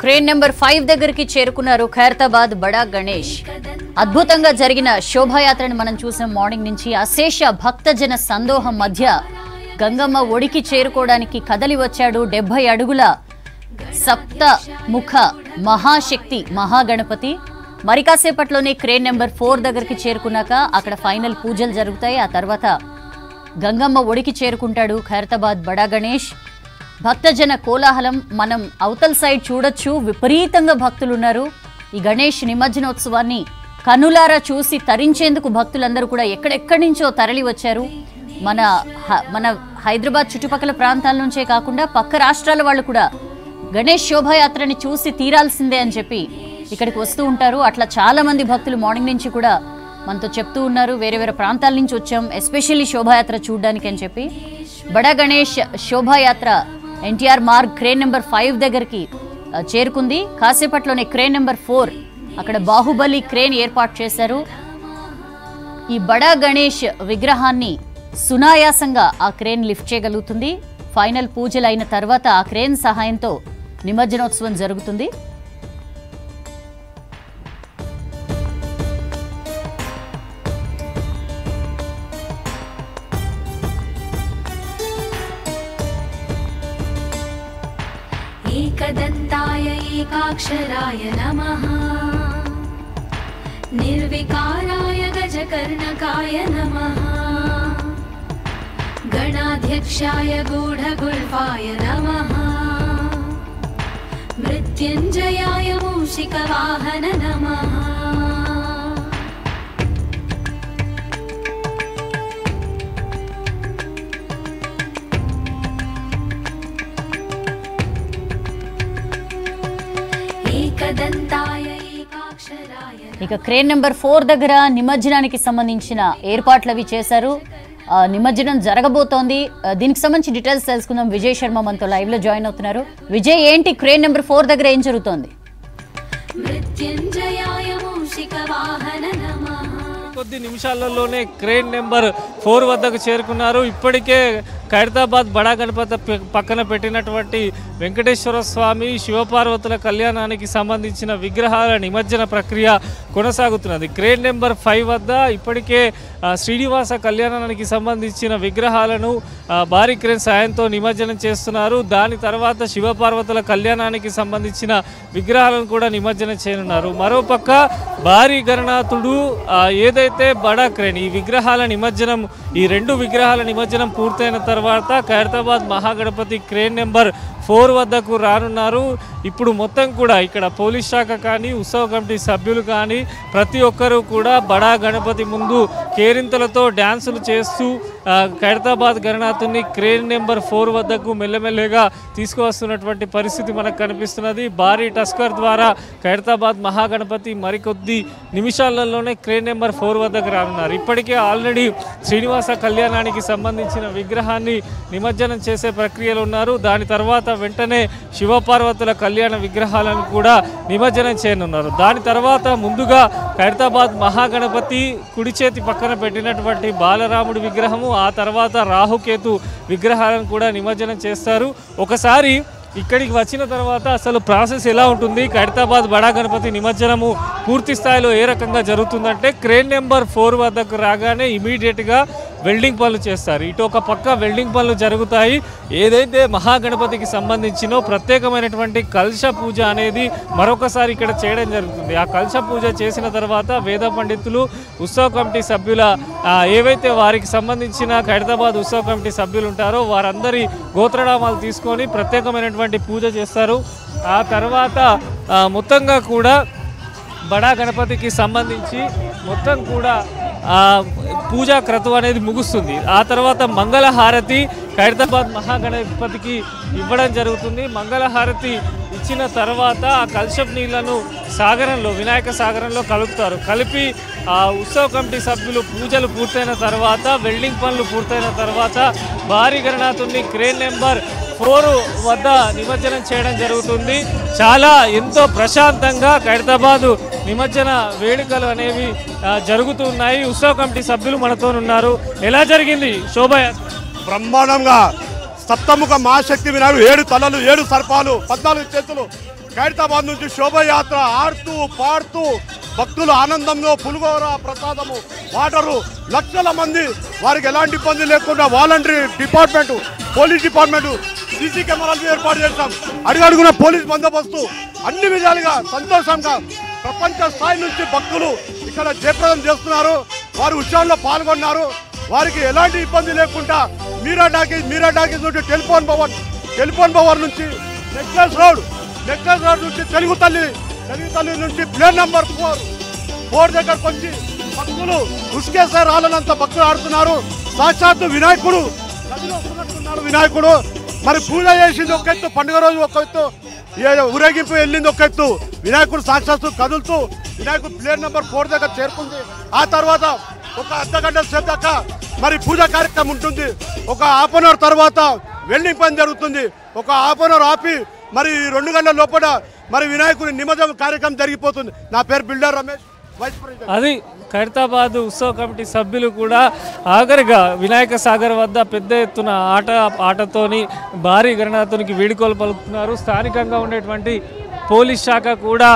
Crane number 5 దగ్గరికి చేరుకున్నారు ఖైరతాబాద్ బడా గణేష్. అద్భుతంగా జరిగిన శోభాయాత్రను మనం చూసిన మార్నింగ్ నుంచి అశేష భక్తజన సందోహం మధ్య గంగమ్మ ఒడికి చేరుకోవడానికి కదలి వచ్చాడు 70 అడుగుల సప్త ముఖ మహాశక్తి మహాగణపతి. మరి కాసేపట్లోనే క్రేన్ నెంబర్ 4 దగ్గరికి చేరుకున్నాక అక్కడ ఫైనల్ పూజలు జరుగుతాయి. ఆ తర్వాత గంగమ్మ ఒడికి చేరుకుంటాడు ఖైరతాబాద్ బడా గణేష్. భక్తజన కోలాహలం మనం అవతల సైడ్ చూడొచ్చు, విపరీతంగా భక్తులు ఉన్నారు. ఈ గణేష్ నిమజ్జనోత్సవాన్ని కనులారా చూసి తరించేందుకు భక్తులందరూ కూడా ఎక్కడెక్కడి నుంచో తరలి వచ్చారు. మన హైదరాబాద్ చుట్టుపక్కల ప్రాంతాల నుంచే కాకుండా పక్క రాష్ట్రాల వాళ్ళు కూడా గణేష్ శోభాయాత్రని చూసి తీరాల్సిందే అని చెప్పి ఇక్కడికి వస్తూ ఉంటారు. అట్లా చాలా మంది భక్తులు మార్నింగ్ నుంచి కూడా మనతో చెప్తూ ఉన్నారు, వేరే వేరే ప్రాంతాల నుంచి వచ్చాం ఎస్పెషల్లీ శోభాయాత్ర చూడడానికి అని చెప్పి. బడా గణేష్ శోభాయాత్ర ఎన్టీఆర్ మార్గ్ క్రేన్ నెంబర్ 5 దగ్గరికి చేరుకుంది. కాసేపట్లోనే క్రేన్ నెంబర్ 4 అక్కడ బాహుబలి క్రేన్ ఏర్పాటు చేశారు. ఈ బడా గణేష్ విగ్రహాన్ని సునాయాసంగా ఆ క్రేన్ లిఫ్ట్ చేయగలుగుతుంది. ఫైనల్ పూజలు అయిన తర్వాత ఆ క్రేన్ సహాయంతో నిమజ్జనోత్సవం జరుగుతుంది. एकदन्ताय एकाक्षराय नमः, निर्विकाराय गजकर्णकाय नमः, गणाध्यक्षाय गूढगुल्फाय नमः, मृत्युञ्जयाय मूषिकवाहन नमः. ఇక క్రేన్ నెంబర్ 4 దగ్గర నిమజ్జనానికి సంబంధించిన ఏర్పాట్లు అవి చేశారు. నిమజ్జనం జరగబోతోంది. దీనికి సంబంధించి డీటెయిల్స్ తెలుసుకుందాం. విజయ్ శర్మ మనతో లైవ్ లో జాయిన్ అవుతున్నారు. విజయ్, ఏంటి క్రేన్ నెంబర్ 4 దగ్గర ఏం జరుగుతోంది? కొద్ది నిమిషాలలోనే క్రేన్ నెంబర్ 4 వద్దకు చేరుకున్నారు. ఇప్పటికే ఖైరతాబాద్ బడా గణపతి పక్కన పెట్టినటువంటి వెంకటేశ్వర స్వామి శివపార్వతుల కళ్యాణానికి సంబంధించిన విగ్రహాల నిమజ్జన ప్రక్రియ కొనసాగుతున్నది. క్రేన్ నెంబర్ 5 వద్ద ఇప్పటికే శ్రీనివాస కళ్యాణానికి సంబంధించిన విగ్రహాలను భారీ క్రేన్ సాయంతో నిమజ్జనం చేస్తున్నారు. దాని తర్వాత శివపార్వతుల కళ్యాణానికి సంబంధించిన విగ్రహాలను కూడా నిమజ్జనం చేయనున్నారు. మరోపక్క భారీ గణనాథుడు ఏదైతే బడా క్రేన్ ఈ విగ్రహాల నిమజ్జనం, ఈ 2 విగ్రహాల నిమజ్జనం పూర్తయిన తర్వాత ఖైరతాబాద్ మహాగణపతి క్రేన్ నెంబర్ 4 వద్దకు రానున్నారు. ఇప్పుడు మొత్తం కూడా ఇక్కడ పోలీస్ శాఖ కానీ ఉత్సవ కమిటీ సభ్యులు కానీ ప్రతి ఒక్కరూ కూడా బడా గణపతి ముందు కేరింతలతో డ్యాన్సులు చేస్తూ ఖైరతాబాద్ గణనాథుని క్రేన్ నెంబర్ 4 వద్దకు మెల్లమెల్లగా తీసుకువస్తున్నటువంటి పరిస్థితి మనకు కనిపిస్తున్నది. భారీ టస్కర్ ద్వారా ఖైరతాబాద్ మహాగణపతి మరికొద్ది నిమిషాలలోనే క్రేన్ నెంబర్ 4 వద్దకు రానున్నారు. ఇప్పటికే ఆల్రెడీ శ్రీనివాస కళ్యాణానికి సంబంధించిన విగ్రహాన్ని నిమజ్జనం చేసే ప్రక్రియలో ఉన్నారు. దాని తర్వాత వెంటనే శివపార్వతుల కళ్యాణ విగ్రహాలను కూడా నిమజ్జనం చేయనున్నారు. దాని తర్వాత ముందుగా ఖైరతాబాద్ మహాగణపతి కుడి చేతి పక్కన పెట్టినటువంటి బాలరాముడి విగ్రహము, ఆ తర్వాత రాహుకేతు విగ్రహాలను కూడా నిమజ్జనం చేస్తారు. ఒకసారి ఇక్కడికి వచ్చిన తర్వాత అసలు ప్రాసెస్ ఎలా ఉంటుంది, ఖైరతాబాద్ బడా గణపతి నిమజ్జనము పూర్తి స్థాయిలో ఏ రకంగా జరుగుతుందంటే క్రేన్ నెంబర్ 4 వద్దకు రాగానే ఇమీడియట్గా వెల్డింగ్ పనులు చేస్తారు. ఇటు ఒక పక్క వెల్డింగ్ పనులు జరుగుతాయి. ఏదైతే మహాగణపతికి సంబంధించినో ప్రత్యేకమైనటువంటి కలశ పూజ అనేది మరొకసారి ఇక్కడ చేయడం జరుగుతుంది. ఆ కలశ పూజ చేసిన తర్వాత వేద పండితులు, ఉత్సవ కమిటీ సభ్యుల ఏవైతే వారికి సంబంధించిన ఖైరతాబాద్ ఉత్సవ కమిటీ సభ్యులు ఉంటారో వారందరి గోత్రనామాలు తీసుకొని ప్రత్యేకమైనటువంటి పూజ చేస్తారు. ఆ తర్వాత మొత్తంగా కూడా బడా గణపతికి సంబంధించి మొత్తం కూడా పూజా క్రతువు అనేది ముగుస్తుంది. ఆ తర్వాత మంగళహారతి ఖైరతాబాద్ మహాగణపతికి ఇవ్వడం జరుగుతుంది. మంగళహారతి ఇచ్చిన తర్వాత ఆ కలశపు నీళ్లను సాగరంలో, వినాయక సాగరంలో కలుపుతారు. కలిపి ఉత్సవ కమిటీ సభ్యులు పూజలు పూర్తయిన తర్వాత, వెల్డింగ్ పనులు పూర్తయిన తర్వాత భారీ గణనాథుని క్రేన్ నెంబర్ 4 వద్ద నిమజ్జనం చేయడం జరుగుతుంది. చాలా ఎంతో ప్రశాంతంగా ఖైరతాబాద్ నిమజ్జన వేడుకలు అనేవి జరుగుతున్నాయి. ఉత్సవ కమిటీ సభ్యులు మనతో ఉన్నారు. ఎలా జరిగింది శోభయాత్ర? బ్రహ్మాండంగా సప్తముఖ మహాశక్తి వినాడు, 7 తలలు, 7 సర్పాలు, 14 చేతులు, ఖైరతాబాద్ నుంచి శోభయాత్ర ఆడుతూ పాడుతూ భక్తులు ఆనందంలో పులిహోర ప్రసాదము వాటరు లక్షల మంది వారికి ఎలాంటి ఇబ్బంది లేకుండా voluntary department police department CC కెమెరాలు ఏర్పాటు చేస్తాం. అడుగడుగున పోలీస్ బందోబస్తు అన్ని విధాలుగా సంతోషంగా ప్రపంచ స్థాయి నుంచి భక్తులు ఇక్కడ జయప్రదం చేస్తున్నారు. వారు ఉత్సవంలో పాల్గొన్నారు. వారికి ఎలాంటి ఇబ్బంది లేకుండా మీరా టాకీస్ నుండి టెలిఫోన్ భవన్ నుంచి నెక్లెస్ రోడ్ నుంచి తెలుగు తల్లి నుంచి ప్లేన్ నెంబర్ 4 దగ్గరకు వచ్చి భక్తులు ఉస్కేసే రాలనంత భక్తులు ఆడుతున్నారు. సాక్షాత్తు వినాయకుడు నదిలో వస్తున్నట్టున్నాడు. వినాయకుడు మరి పూజ చేసింది ఒక ఎత్తు, పండుగ రోజు ఒక ఎత్తు, ఊరేగింపు వెళ్ళింది ఒక ఎత్తు. వినాయకుడు సాక్షాత్తు కదులుతూ వినాయకుడు ప్లేన్ నెంబర్ 4 దగ్గర చేరుకుంది. ఆ తర్వాత ఒక అర్ధగంట సేపు దాకా మరి పూజ కార్యక్రమం ఉంటుంది. ఒక హాఫ్ అన్ అవర్ తర్వాత వెల్డింగ్ పని జరుగుతుంది. ఒక హాఫ్ అన్ అవర్ ఆపి మరి 2 గంటల లోపల మరి వినాయకుడి నిమజ్జన కార్యక్రమం జరిగిపోతుంది. నా పేరు బిల్డర్ రమేష్, వైస్ ప్రెసిడెంట్. అది ఖైరతాబాద్ ఉత్సవ కమిటీ సభ్యులు కూడా ఆఖరిగా వినాయక సాగర్ వద్ద పెద్ద ఎత్తున ఆటతోని భారీ గణనాథునికి వీడుకోలు పలుకుతున్నారు. స్థానికంగా ఉండేటువంటి పోలీస్ శాఖ కూడా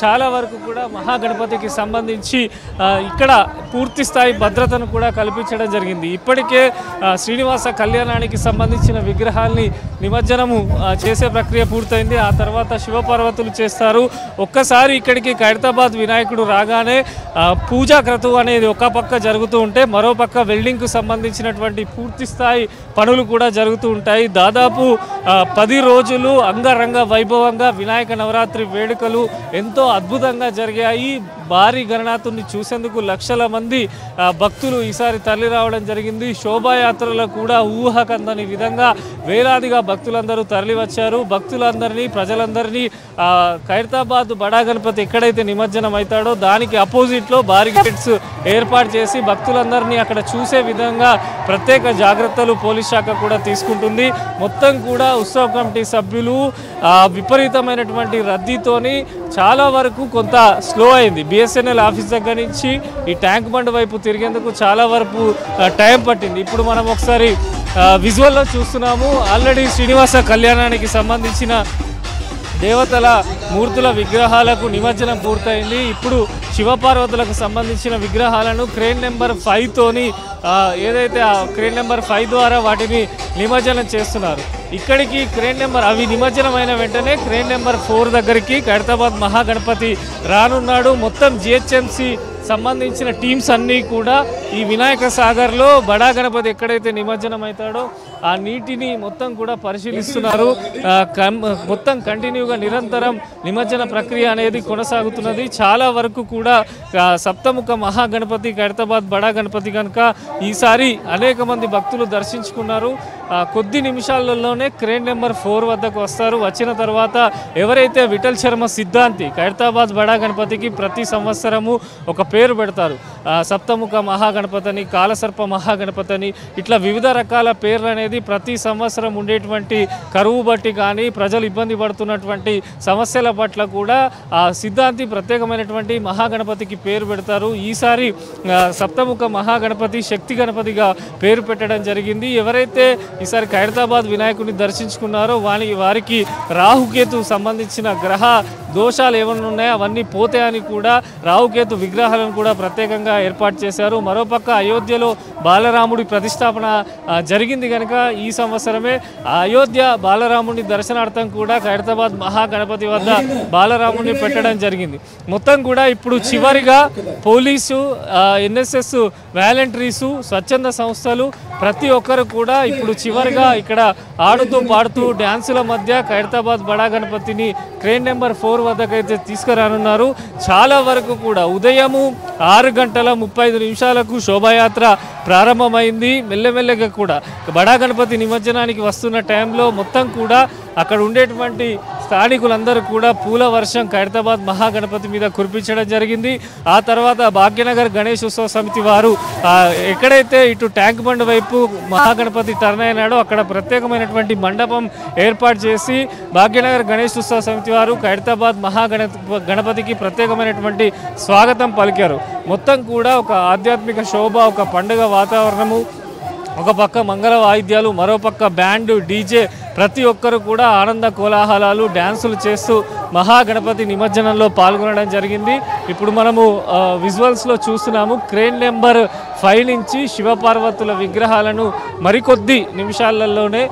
చాలా వరకు కూడా మహాగణపతికి సంబంధించి ఇక్కడ పూర్తి స్థాయి భద్రతను కూడా కల్పించడం జరిగింది. ఇప్పటికే శ్రీనివాస కళ్యాణానికి సంబంధించిన విగ్రహాల్ని నిమజ్జనము చేసే ప్రక్రియ పూర్తయింది. ఆ తర్వాత శివపార్వతులు చేస్తారు. ఒక్కసారి ఇక్కడికి ఖైరతాబాద్ వినాయకుడు రాగానే పూజా క్రతువు అనేది ఒక పక్క జరుగుతూ ఉంటే మరో పక్క వెల్డింగ్కు సంబంధించినటువంటి పూర్తి స్థాయి పనులు కూడా జరుగుతూ ఉంటాయి. దాదాపు 10 రోజులు అంగరంగ వైభవంగా వినాయక నవరాత్రి వేడుకలు ఎంతో అద్భుతంగా జరిగాయి. భారీ గణనాథుని చూసేందుకు లక్షల మంది భక్తులు ఈసారి తరలి రావడం జరిగింది. శోభాయాత్రలో కూడా ఊహకందని విధంగా వేలాదిగా భక్తులందరూ తరలి వచ్చారు. భక్తులందరినీ ప్రజలందరినీ ఖైరతాబాద్ బడా గణపతి ఎక్కడైతే నిమజ్జనం అవుతాడో దానికి అపోజిట్లో బారికేడ్స్ ఏర్పాటు చేసి భక్తులందరినీ అక్కడ చూసే విధంగా ప్రత్యేక జాగ్రత్తలు పోలీస్ శాఖ కూడా తీసుకుంటుంది. మొత్తం కూడా ఉత్సవ కమిటీ సభ్యులు విపరీతమైనటువంటి రద్దీతోని చాలా వరకు కొంత స్లో అయింది. బిఎస్ఎన్ఎల్ ఆఫీస్ దగ్గర నుంచి ఈ ట్యాంక్ బండ్ వైపు తిరిగేందుకు చాలా వరకు టైం పట్టింది. ఇప్పుడు మనం ఒకసారి విజువల్లో చూస్తున్నాము. ఆల్రెడీ శ్రీనివాస కళ్యాణానికి సంబంధించిన దేవతల మూర్తుల విగ్రహాలకు నిమజ్జనం పూర్తయింది. ఇప్పుడు శివపార్వతులకు సంబంధించిన విగ్రహాలను క్రేన్ నెంబర్ 5తోని ఏదైతే ఆ క్రేన్ నెంబర్ 5 ద్వారా వాటిని నిమజ్జనం చేస్తున్నారు. ఇక్కడికి క్రేన్ నెంబర్ అవి నిమజ్జనమైన వెంటనే క్రేన్ నెంబర్ 4 దగ్గరికి ఖైరతాబాద్ మహాగణపతి రానున్నాడు. మొత్తం జిహెచ్ఎంసి సంబంధించిన టీమ్స్ అన్నీ కూడా ఈ వినాయక సాగర్లో బడా గణపతి ఎక్కడైతే నిమజ్జనం అవుతాడో ఆ నీటిని మొత్తం కూడా పరిశీలిస్తున్నారు. మొత్తం కంటిన్యూగా నిరంతరం నిమజ్జన ప్రక్రియ అనేది కొనసాగుతున్నది. చాలా వరకు కూడా సప్తముఖ మహాగణపతి ఖైరతాబాద్ బడా గణపతి కనుక ఈసారి అనేక మంది భక్తులు దర్శించుకున్నారు. కొద్ది నిమిషాలలోనే క్రేన్ నెంబర్ 4 వద్దకు వస్తారు. వచ్చిన తర్వాత ఎవరైతే విఠల్ శర్మ సిద్ధాంతి ఖైరతాబాద్ బడా గణపతికి ప్రతి సంవత్సరము ఒక పేరు పెడతారు. సప్తముఖ మహాగణపతిని, కాలసర్ప మహాగణపతిని, ఇట్లా వివిధ రకాల పేర్లు అనేది ప్రతి సంవత్సరం ఉండేటువంటి కరువు బట్టి కానీ ప్రజలు ఇబ్బంది పడుతున్నటువంటి సమస్యల పట్ల కూడా ఆ సిద్ధాంతి ప్రత్యేకమైనటువంటి మహాగణపతికి పేరు పెడతారు. ఈసారి సప్తముఖ మహాగణపతి శక్తి గణపతిగా పేరు పెట్టడం జరిగింది. ఎవరైతే ఈసారి ఖైరతాబాద్ వినాయకుడిని దర్శించుకున్నారో వారికి రాహుకేతు సంబంధించిన గ్రహ దోషాలు ఏమైనా ఉన్నాయో అవన్నీ పోతాయని కూడా రాహుకేతు విగ్రహాలను కూడా ప్రత్యేకంగా ఏర్పాటు చేశారు. మరోపక్క అయోధ్యలో బాలరాముడి ప్రతిష్టాపన జరిగింది కనుక ఈ సంవత్సరమే అయోధ్య బాలరాముడి దర్శనార్థం కూడా ఖైరతాబాద్ మహాగణపతి వద్ద బాలరాముడిని పెట్టడం జరిగింది. మొత్తం కూడా ఇప్పుడు చివరిగా పోలీసు, ఎన్ఎస్ఎస్ వాలంటీర్సు, స్వచ్ఛంద సంస్థలు ప్రతి ఒక్కరు కూడా ఇప్పుడు చివరిగా ఇక్కడ ఆడుతూ పాడుతూ డ్యాన్సుల మధ్య ఖైరతాబాద్ బడా గణపతిని క్రేన్ నెంబర్ 4 వద్దకైతే తీసుకురానున్నారు. చాలా వరకు కూడా ఉదయము 6:35 శోభాయాత్ర ప్రారంభమైంది. మెల్లమెల్లగా కూడా బడా గణపతి నిమజ్జనానికి వస్తున్న టైంలో మొత్తం కూడా అక్కడ ఉండేటువంటి స్థానికులందరూ కూడా పూల వర్షం ఖైరతాబాద్ మహాగణపతి మీద కురిపించడం జరిగింది. ఆ తర్వాత భాగ్యనగర్ గణేష్ ఉత్సవ సమితి వారు ఎక్కడైతే ఇటు ట్యాంక్ బండ్ వైపు మహాగణపతి టర్న్ అయినాడో అక్కడ ప్రత్యేకమైనటువంటి మండపం ఏర్పాటు చేసి భాగ్యనగర్ గణేష్ ఉత్సవ సమితి వారు ఖైరతాబాద్ మహాగణపతికి ప్రత్యేకమైనటువంటి స్వాగతం పలికారు. మొత్తం కూడా ఒక ఆధ్యాత్మిక శోభ, ఒక పండుగ వాతావరణము, ఒక పక్క మంగళ వాయిద్యాలు, మరోపక్క బ్యాండ్, డీజే ప్రతి ఒక్కరు కూడా ఆనంద కోలాహలాలు డ్యాన్సులు చేస్తూ మహాగణపతి నిమజ్జనంలో పాల్గొనడం జరిగింది. ఇప్పుడు మనము విజువల్స్లో చూస్తున్నాము. క్రేన్ నెంబర్ 5 నుంచి శివపార్వతుల విగ్రహాలను మరికొద్ది నిమిషాలలోనే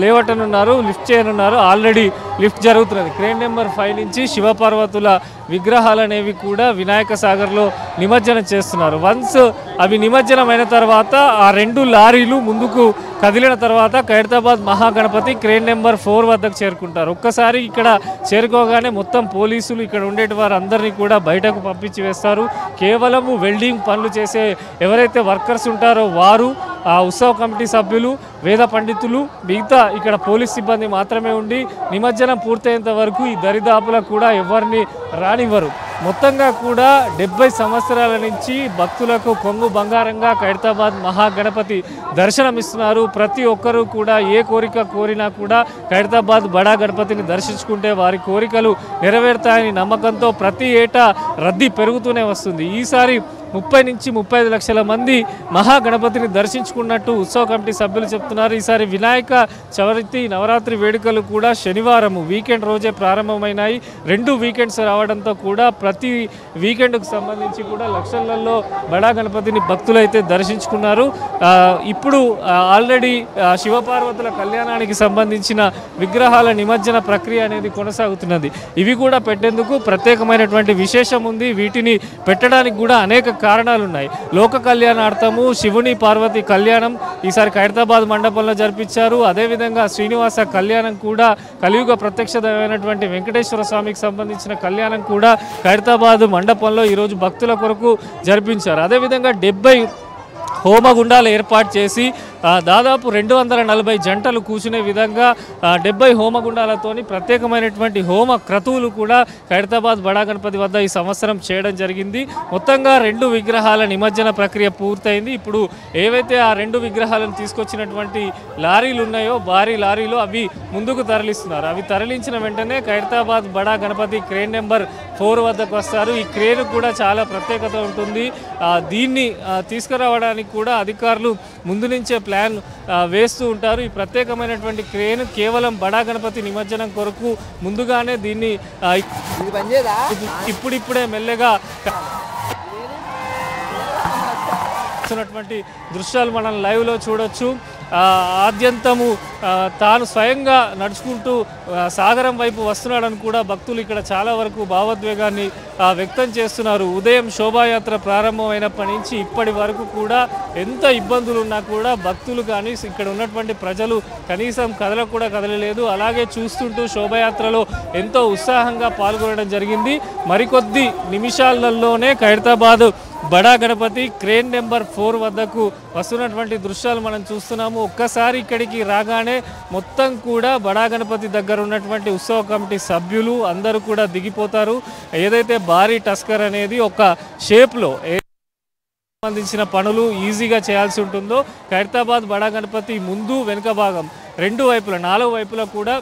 లేవటనున్నారు, లిఫ్ట్ చేయనున్నారు. ఆల్రెడీ లిఫ్ట్ జరుగుతున్నది. క్రేన్ నెంబర్ 5 నుంచి శివపార్వతుల విగ్రహాలు అనేవి కూడా వినాయక సాగర్లో నిమజ్జనం చేస్తున్నారు. వన్స్ అవి నిమజ్జనం అయిన తర్వాత ఆ 2 లారీలు ముందుకు కదిలిన తర్వాత ఖైరతాబాద్ మహాగణపతి క్రేన్ నెంబర్ 4 వద్దకు చేరుకుంటారు. ఒక్కసారి ఇక్కడ చేరుకోగానే మొత్తం పోలీసులు ఇక్కడ ఉండేటి వారందరినీ కూడా బయటకు పంపించి వేస్తారు. కేవలము వెల్డింగ్ పనులు చేసే ఎవరైతే వర్కర్స్ ఉంటారో వారు, ఆ ఉత్సవ కమిటీ సభ్యులు, వేద పండితులు, మిగతా ఇక్కడ పోలీస్ సిబ్బంది మాత్రమే ఉండి నిమజ్జనం పూర్తయ్యేంత వరకు ఈ దరిదాపులకు కూడా ఎవరిని రానివ్వరు. మొత్తంగా కూడా 70 సంవత్సరాల నుంచి భక్తులకు కొంగు బంగారంగా ఖైరతాబాద్ మహాగణపతి దర్శనమిస్తున్నారు. ప్రతి ఒక్కరూ కూడా ఏ కోరిక కోరినా కూడా ఖైరతాబాద్ బడా గణపతిని దర్శించుకుంటే వారి కోరికలు నెరవేరుతాయని నమ్మకంతో ప్రతి ఏటా రద్దీ పెరుగుతూనే వస్తుంది. ఈసారి 30 నుంచి 35 లక్షల మంది మహాగణపతిని దర్శించుకున్నట్టు ఉత్సవ కమిటీ సభ్యులు చెప్తున్నారు. ఈసారి వినాయక చవితి నవరాత్రి వేడుకలు కూడా శనివారం వీకెండ్ రోజే ప్రారంభమైనాయి. 2 వీకెండ్స్ రావడంతో కూడా ప్రతి వీకెండ్కు సంబంధించి కూడా లక్షలలో బడా గణపతిని భక్తులు అయితే దర్శించుకున్నారు. ఇప్పుడు ఆల్రెడీ శివపార్వతుల కళ్యాణానికి సంబంధించిన విగ్రహాల నిమజ్జన ప్రక్రియ అనేది కొనసాగుతున్నది. ఇవి కూడా పెట్టేందుకు ప్రత్యేకమైనటువంటి విశేషం ఉంది. వీటిని పెట్టడానికి కూడా అనేక కారణాలు ఉన్నాయి. లోక కళ్యాణార్థము శివుని పార్వతి కళ్యాణం ఈసారి ఖైరతాబాద్ మండపంలో జరిపించారు. అదేవిధంగా శ్రీనివాస కళ్యాణం కూడా, కలియుగ ప్రత్యక్షమైనటువంటి వెంకటేశ్వర స్వామికి సంబంధించిన కళ్యాణం కూడా ఖైరతాబాద్ మండపంలో ఈరోజు భక్తుల కొరకు జరిపించారు. అదేవిధంగా 70 హోమగుండాలు ఏర్పాటు చేసి దాదాపు 240 జంటలు కూర్చునే విధంగా 70 హోమగుండాలతోని ప్రత్యేకమైనటువంటి హోమ క్రతువులు కూడా ఖైరతాబాద్ బడా గణపతి వద్ద ఈ సంవత్సరం చేయడం జరిగింది. మొత్తంగా 2 విగ్రహాల నిమజ్జన ప్రక్రియ పూర్తయింది. ఇప్పుడు ఏవైతే ఆ 2 విగ్రహాలను తీసుకొచ్చినటువంటి లారీలు ఉన్నాయో, భారీ లారీలు, అవి ముందుకు తరలిస్తున్నారు. అవి తరలించిన వెంటనే ఖైరతాబాద్ బడా గణపతి క్రేన్ నెంబర్ 4 వద్దకు వస్తారు. ఈ క్రేన్ కూడా చాలా ప్రత్యేకత ఉంటుంది. దీన్ని తీసుకురావడానికి కూడా అధికారులు ముందు నుంచే ప్లాన్ వేస్తూ ఉంటారు. ఈ ప్రత్యేకమైనటువంటి క్రేన్ కేవలం బడా గణపతి నిమజ్జనం కొరకు ముందుగానే దీన్ని ఇప్పుడిప్పుడే మెల్లగా దృశ్యాలు మనం లైవ్లో చూడొచ్చు. ఆద్యంతము తాను స్వయంగా నడుచుకుంటూ సాగరం వైపు వస్తున్నాడని కూడా భక్తులు ఇక్కడ చాలా వరకు భావోద్వేగాన్ని వ్యక్తం చేస్తున్నారు. ఉదయం శోభాయాత్ర ప్రారంభమైనప్పటి నుంచి ఇప్పటి వరకు కూడా ఎంత ఇబ్బందులు ఉన్నా కూడా భక్తులు కానీ ఇక్కడ ఉన్నటువంటి ప్రజలు కనీసం కదలలేదు. అలాగే చూస్తుంటూ శోభాయాత్రలో ఎంతో ఉత్సాహంగా పాల్గొనడం జరిగింది. మరికొద్ది నిమిషాలలోనే ఖైరతాబాద్ బడా గణపతి క్రేన్ నెంబర్ 4 వద్దకు వస్తున్నటువంటి దృశ్యాలు మనం చూస్తున్నాము. ఒక్కసారి ఇక్కడికి రాగానే మొత్తం కూడా బడా గణపతి దగ్గర ఉన్నటువంటి ఉత్సవ కమిటీ సభ్యులు అందరూ కూడా దిగిపోతారు. ఏదైతే భారీ టస్కర్ అనేది ఒక షేప్లో సంబంధించిన పనులు ఈజీగా చేయాల్సి ఉంటుందో ఖైరతాబాద్ బడా గణపతి ముందు వెనుక భాగం 2 వైపులా 4 వైపులా కూడా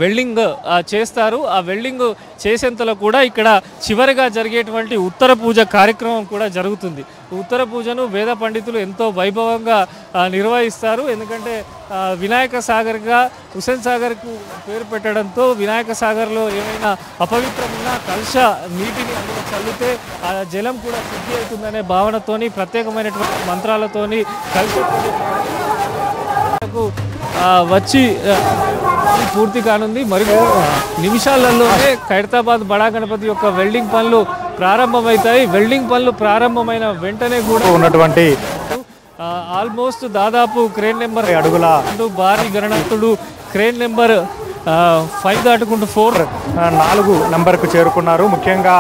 వెల్డింగ్ చేస్తారు. ఆ వెల్డింగ్ చేసేంతలో కూడా ఇక్కడ చివరిగా జరిగేటువంటి ఉత్తర పూజ కార్యక్రమం కూడా జరుగుతుంది. ఉత్తర పూజను వేద పండితులు ఎంతో వైభవంగా నిర్వహిస్తారు. ఎందుకంటే వినాయక సాగర్గా హుస్సేన్ సాగర్కు పేరు పెట్టడంతో వినాయక సాగర్లో ఏమైనా అపవిత్రమైన కలుష నీటిని అందులో చల్లితే ఆ జలం కూడా శుద్ధి అవుతుందనే భావనతోని ప్రత్యేకమైనటువంటి మంత్రాలతోని కలుష వచ్చి పూర్తి కానుంది. మరి నిమిషాలలోనే ఖైరతాబాద్ బడా గణపతి యొక్క వెల్డింగ్ పనులు ప్రారంభమవుతాయి. వెల్డింగ్ పనులు ప్రారంభమైన వెంటనే కూడా ఉన్నటువంటి ఆల్మోస్ట్ దాదాపు క్రేన్ నెంబర్ అడుగుల భారీ గణనాథుడు క్రేన్ నెంబర్ 5 దాటుకుంటూ 4 నెంబర్కు చేరుకున్నారు. ముఖ్యంగా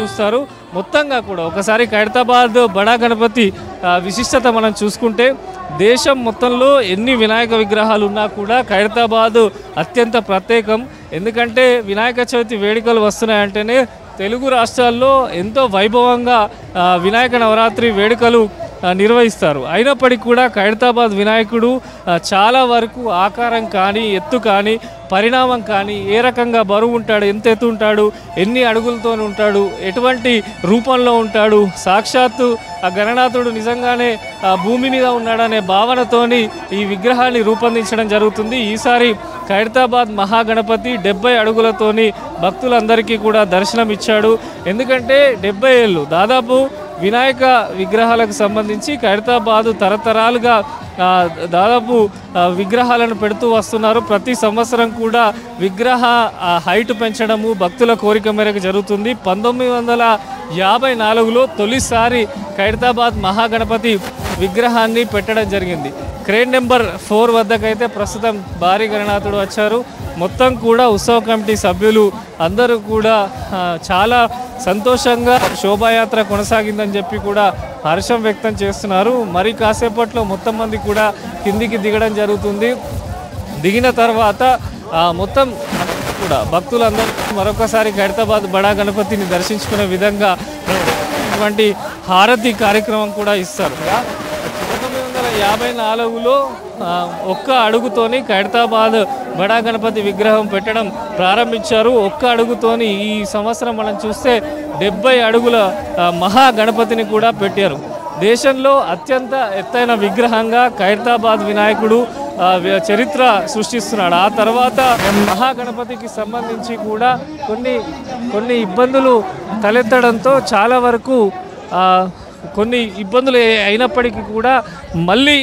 చూస్తారు. మొత్తంగా కూడా ఒకసారి ఖైరతాబాద్ బడా గణపతి విశిష్టత మనం చూసుకుంటే దేశం మొత్తంలో ఎన్ని వినాయక విగ్రహాలు ఉన్నా కూడా ఖైరతాబాద్ అత్యంత ప్రత్యేకం. ఎందుకంటే వినాయక చవితి వేడుకలు వస్తున్నాయంటేనే తెలుగు రాష్ట్రాల్లో ఎంతో వైభవంగా వినాయక నవరాత్రి వేడుకలు నిర్వహిస్తారు. అయినప్పటికీ కూడా ఖైరతాబాద్ వినాయకుడు చాలా వరకు ఆకారం కానీ ఎత్తు కానీ పరిణామం కానీ ఏ రకంగా బరువు ఉంటాడు, ఎంత ఎత్తు ఉంటాడు, ఎన్ని అడుగులతో ఉంటాడు, ఎటువంటి రూపంలో ఉంటాడు, సాక్షాత్తు ఆ గణనాథుడు నిజంగానే భూమి మీద ఉన్నాడనే భావనతోని ఈ విగ్రహాన్ని రూపొందించడం జరుగుతుంది. ఈసారి ఖైరతాబాద్ మహాగణపతి 70 అడుగులతోని భక్తులందరికీ కూడా దర్శనం ఇచ్చాడు. ఎందుకంటే 70 ఏళ్ళు దాదాపు వినాయక విగ్రహాలకు సంబంధించి ఖైరతాబాద్ తరతరాలుగా దాదాపు విగ్రహాలను పెడుతూ వస్తున్నారు. ప్రతి సంవత్సరం కూడా విగ్రహ హైట్ పెంచడము భక్తుల కోరిక మేరకు జరుగుతుంది. 1954లో తొలిసారి ఖైరతాబాద్ మహాగణపతి విగ్రహాన్ని పెట్టడం జరిగింది. క్రేన్ నెంబర్ 4 వద్దకైతే ప్రస్తుతం భారీ గణనాథుడు వచ్చారు. మొత్తం కూడా ఉత్సవ కమిటీ సభ్యులు అందరూ కూడా చాలా సంతోషంగా శోభాయాత్ర కొనసాగిందని చెప్పి కూడా హర్షం వ్యక్తం చేస్తున్నారు. మరి కాసేపట్లో మొత్తం మంది కూడా కిందికి దిగడం జరుగుతుంది. దిగిన తర్వాత మొత్తం కూడా భక్తులందరూ మరొకసారి ఖైరతాబాద్ బడా గణపతిని దర్శించుకునే విధంగా ఇటువంటి హారతి కార్యక్రమం కూడా ఇస్తారు. 1954లో ఒక్క అడుగుతోని ఖైరతాబాద్ బడా గణపతి విగ్రహం పెట్టడం ప్రారంభించారు. ఒక్క అడుగుతోని ఈ సంవత్సరం మనం చూస్తే 70 అడుగుల మహా గణపతిని కూడా పెట్టారు. దేశంలో అత్యంత ఎత్తైన విగ్రహంగా ఖైరతాబాద్ వినాయకుడు చరిత్ర సృష్టిస్తున్నాడు. ఆ తర్వాత మహాగణపతికి సంబంధించి కూడా కొన్ని ఇబ్బందులు తలెత్తడంతో చాలా వరకు కొన్ని ఇబ్బందులు అయినప్పటికీ కూడా మళ్ళీ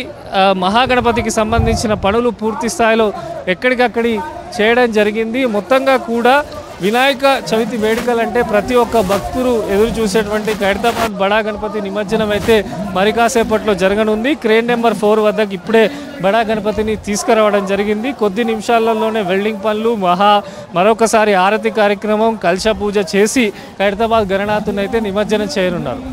మహాగణపతికి సంబంధించిన పనులు పూర్తి స్థాయిలో ఎక్కడికక్కడి చేయడం జరిగింది. మొత్తంగా కూడా వినాయక చవితి వేడుకలంటే ప్రతి ఒక్క భక్తులు ఎదురు చూసేటువంటి ఖైరతాబాద్ బడా గణపతి నిమజ్జనం అయితే మరి కాసేపట్లో జరగనుంది. క్రేన్ నెంబర్ 4 వద్దకు ఇప్పుడే బడా గణపతిని తీసుకురావడం జరిగింది. కొద్ది నిమిషాలలోనే వెల్డింగ్ పనులు మరొకసారి ఆరతి కార్యక్రమం కలశ పూజ చేసి ఖైరతాబాద్ గణనాథుని అయితే నిమజ్జనం చేయనున్నారు.